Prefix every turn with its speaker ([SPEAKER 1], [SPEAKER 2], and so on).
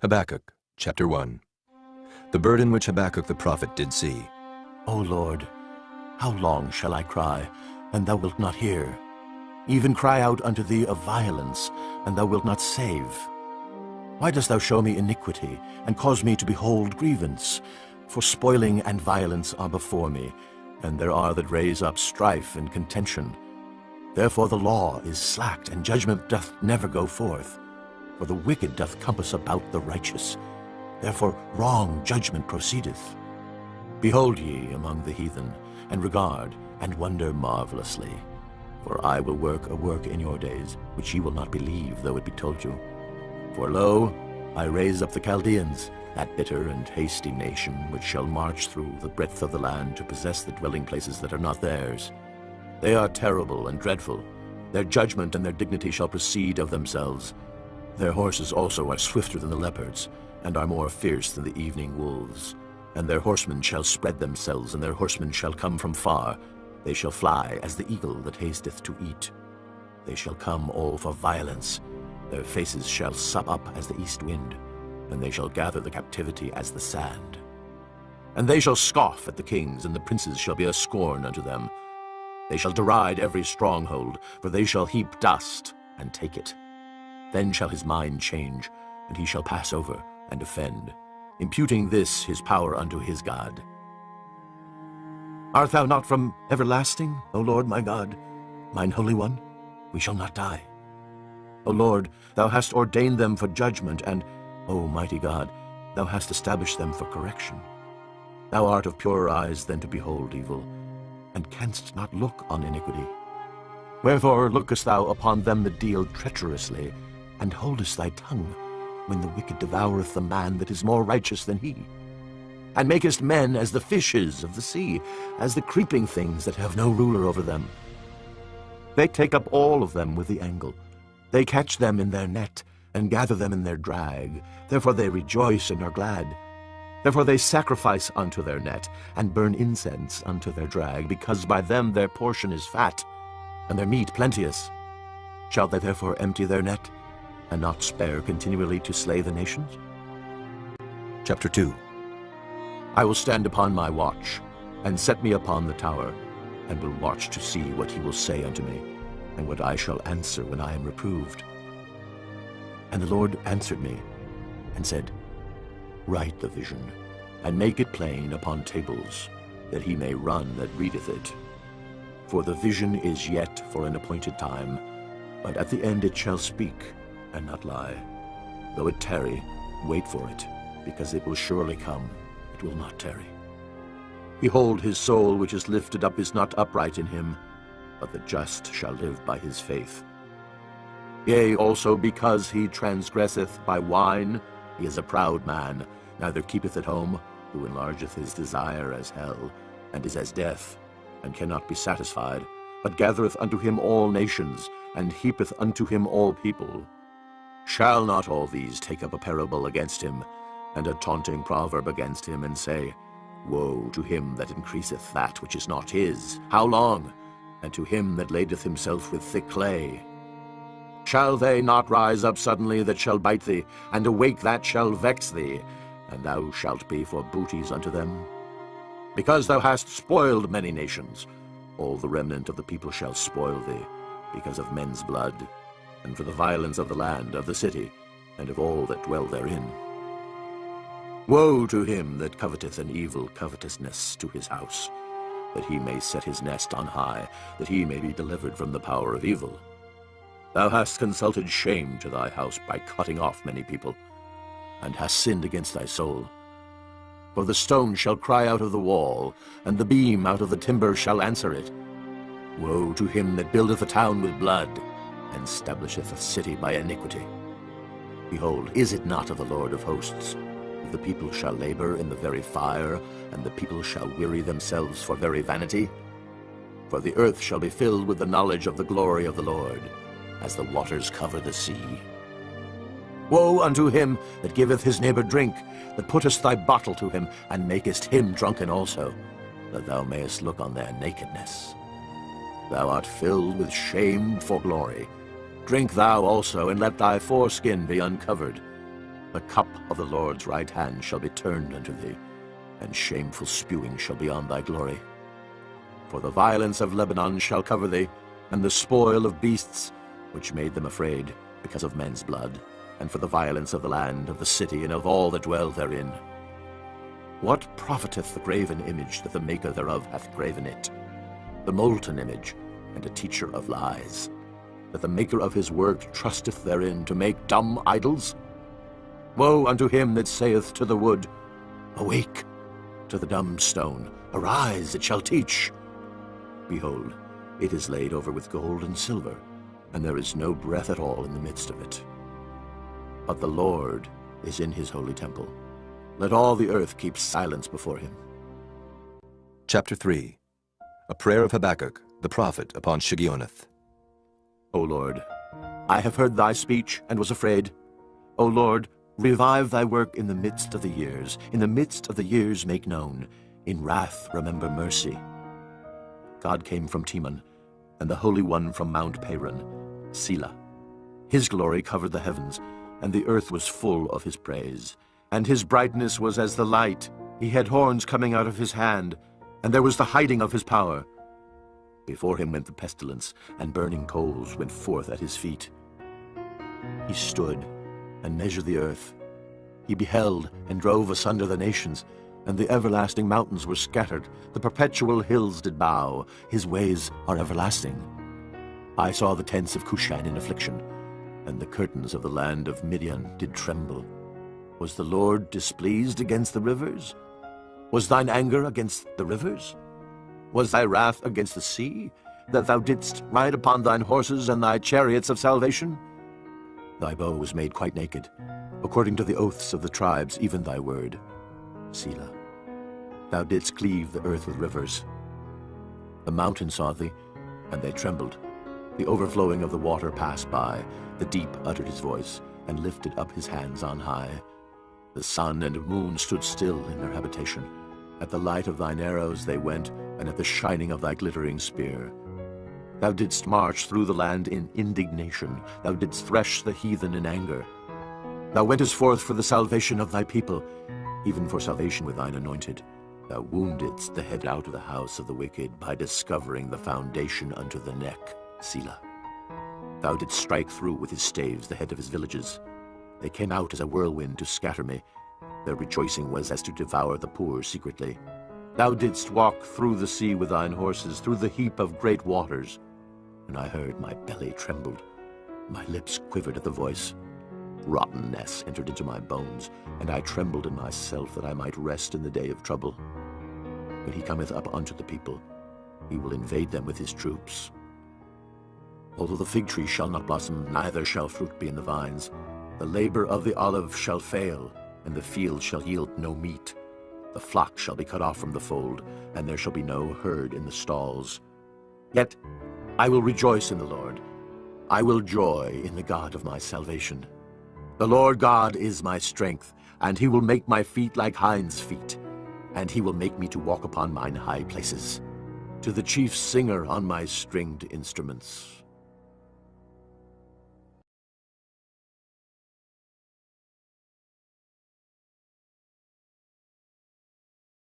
[SPEAKER 1] Habakkuk, chapter 1. The burden which Habakkuk the prophet did see.
[SPEAKER 2] O Lord, how long shall I cry, and thou wilt not hear? Even cry out unto thee of violence, and thou wilt not save. Why dost thou show me iniquity, and cause me to behold grievance? For spoiling and violence are before me, and there are that raise up strife and contention. Therefore the law is slacked, and judgment doth never go forth. For the wicked doth compass about the righteous. Therefore wrong judgment proceedeth. Behold ye among the heathen, and regard, and wonder marvelously. For I will work a work in your days, which ye will not believe, though it be told you. For lo, I raise up the Chaldeans, that bitter and hasty nation, which shall march through the breadth of the land to possess the dwelling places that are not theirs. They are terrible and dreadful. Their judgment and their dignity shall proceed of themselves. Their horses also are swifter than the leopards, and are more fierce than the evening wolves. And their horsemen shall spread themselves, and their horsemen shall come from far. They shall fly as the eagle that hasteth to eat. They shall come all for violence. Their faces shall sup up as the east wind, and they shall gather the captivity as the sand. And they shall scoff at the kings, and the princes shall be a scorn unto them. They shall deride every stronghold, for they shall heap dust and take it. Then shall his mind change, and he shall pass over and offend, imputing this his power unto his God. Art thou not from everlasting, O Lord my God, mine Holy One? We shall not die. O Lord, thou hast ordained them for judgment, and, O mighty God, thou hast established them for correction. Thou art of purer eyes than to behold evil, and canst not look on iniquity. Wherefore lookest thou upon them that deal treacherously, and holdest thy tongue, when the wicked devoureth the man that is more righteous than he? And makest men as the fishes of the sea, as the creeping things that have no ruler over them. They take up all of them with the angle. They catch them in their net, and gather them in their drag. Therefore they rejoice and are glad. Therefore they sacrifice unto their net, and burn incense unto their drag, because by them their portion is fat, and their meat plenteous. Shall they therefore empty their net, and not spare continually to slay the nations?
[SPEAKER 1] Chapter 2.
[SPEAKER 2] I will stand upon my watch, and set me upon the tower, and will watch to see what he will say unto me, and what I shall answer when I am reproved. And the Lord answered me, and said, Write the vision, and make it plain upon tables, that he may run that readeth it. For the vision is yet for an appointed time, but at the end it shall speak, and not lie. Though it tarry, wait for it, because it will surely come, it will not tarry. Behold, his soul which is lifted up is not upright in him, but the just shall live by his faith. Yea, also because he transgresseth by wine, he is a proud man, neither keepeth at home, who enlargeth his desire as hell, and is as death, and cannot be satisfied, but gathereth unto him all nations, and heapeth unto him all people. Shall not all these take up a parable against him, and a taunting proverb against him, and say, Woe to him that increaseth that which is not his! How long? And to him that ladeth himself with thick clay. Shall they not rise up suddenly that shall bite thee, and awake that shall vex thee, and thou shalt be for booties unto them? Because thou hast spoiled many nations, all the remnant of the people shall spoil thee, because of men's blood, and for the violence of the land, of the city, and of all that dwell therein. Woe to him that coveteth an evil covetousness to his house, that he may set his nest on high, that he may be delivered from the power of evil. Thou hast consulted shame to thy house by cutting off many people, and hast sinned against thy soul. For the stone shall cry out of the wall, and the beam out of the timber shall answer it. Woe to him that buildeth a town with blood, and establisheth a city by iniquity. Behold, is it not of the Lord of hosts? The people shall labor in the very fire, and the people shall weary themselves for very vanity. For the earth shall be filled with the knowledge of the glory of the Lord, as the waters cover the sea. Woe unto him that giveth his neighbor drink, that puttest thy bottle to him, and makest him drunken also, that thou mayest look on their nakedness. Thou art filled with shame for glory. Drink thou also, and let thy foreskin be uncovered. The cup of the Lord's right hand shall be turned unto thee, and shameful spewing shall be on thy glory. For the violence of Lebanon shall cover thee, and the spoil of beasts, which made them afraid, because of men's blood, and for the violence of the land, of the city, and of all that dwell therein. What profiteth the graven image that the maker thereof hath graven it? The molten image, and a teacher of lies, that the maker of his work trusteth therein to make dumb idols? Woe unto him that saith to the wood, Awake! To the dumb stone, Arise, it shall teach. Behold, it is laid over with gold and silver, and there is no breath at all in the midst of it. But the Lord is in his holy temple. Let all the earth keep silence before him.
[SPEAKER 1] Chapter 3. A prayer of Habakkuk, the prophet, upon Shigionoth.
[SPEAKER 2] O Lord, I have heard thy speech, and was afraid. O Lord, revive thy work in the midst of the years. In the midst of the years make known. In wrath remember mercy. God came from Teman, and the Holy One from Mount Paran, Selah. His glory covered the heavens, and the earth was full of his praise. And his brightness was as the light. He had horns coming out of his hand, and there was the hiding of his power. Before him went the pestilence, and burning coals went forth at his feet. He stood and measured the earth. He beheld and drove asunder the nations, and the everlasting mountains were scattered. The perpetual hills did bow. His ways are everlasting. I saw the tents of Cushan in affliction, and the curtains of the land of Midian did tremble. Was the Lord displeased against the rivers? Was thine anger against the rivers? Was thy wrath against the sea, that thou didst ride upon thine horses and thy chariots of salvation? Thy bow was made quite naked, according to the oaths of the tribes, even thy word. Selah. Thou didst cleave the earth with rivers. The mountains saw thee, and they trembled. The overflowing of the water passed by. The deep uttered his voice, and lifted up his hands on high. The sun and moon stood still in their habitation. At the light of thine arrows they went, and at the shining of thy glittering spear. Thou didst march through the land in indignation. Thou didst thresh the heathen in anger. Thou wentest forth for the salvation of thy people, even for salvation with thine anointed. Thou woundedst the head out of the house of the wicked by discovering the foundation unto the neck. Selah. Thou didst strike through with his staves the head of his villages. They came out as a whirlwind to scatter me. Their rejoicing was as to devour the poor secretly. Thou didst walk through the sea with thine horses, through the heap of great waters. And I heard my belly trembled. My lips quivered at the voice. Rottenness entered into my bones, and I trembled in myself that I might rest in the day of trouble. When he cometh up unto the people, he will invade them with his troops. Although the fig tree shall not blossom, neither shall fruit be in the vines, the labor of the olive shall fail, and the field shall yield no meat. The flock shall be cut off from the fold, and there shall be no herd in the stalls. Yet I will rejoice in the Lord. I will joy in the God of my salvation. The Lord God is my strength, and he will make my feet like hinds' feet, and he will make me to walk upon mine high places. To the chief singer on my stringed instruments.